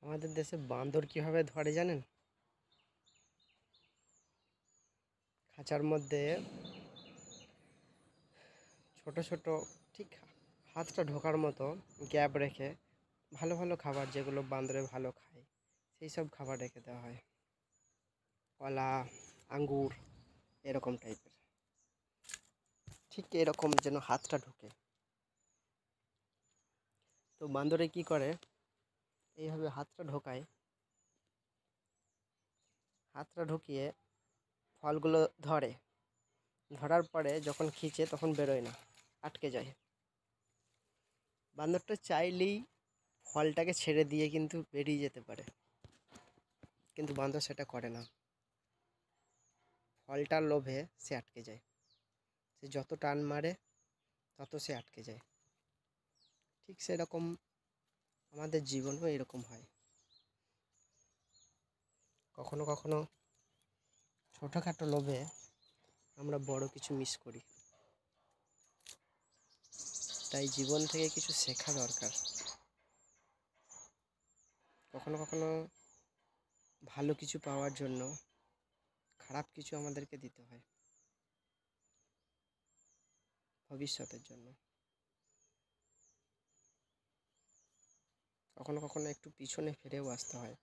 আমাদের দেশে বাঁদর কীভাবে ধরে জানেন? খাঁচার মধ্যে ছোট ছোট ঠিক হাতটা ঢোকার মতো গ্যাপ রেখে ভালো ভালো খাবার যেগুলো বাঁদরে ভালো খায় সেই সব খাবার রেখে দেওয়া হয়। কলা, আঙ্গুর এরকম টাইপের, ঠিক এরকম যেন হাতটা ঢোকে। তো বাঁদরে কি করে, এইভাবে হাতটা ঢোকায়, হাতটা ঢুকিয়ে ফলগুলো ধরে, ধরার পরে যখন খিঁচে তখন বেরোয় না, আটকে যায়। বান্দরটা চাইলেই ফলটাকে ছেড়ে দিয়ে কিন্তু বেরিয়ে যেতে পারে, কিন্তু বান্দর সেটা করে না। ফলটার লোভে সে আটকে যায়। সে যত টান মারে তত সে আটকে যায়। ঠিক সেরকম আমাদের জীবনেও এরকম হয়। কখনো কখনো ছোটোখাটো লোভে আমরা বড় কিছু মিস করি। তাই জীবন থেকে কিছু শেখা দরকার। কখনো কখনো ভালো কিছু পাওয়ার জন্য খারাপ কিছু আমাদেরকে দিতে হয় ভবিষ্যতের জন্য। কখনো কখনো একটু পিছনে ফিরেও আসতে হয়।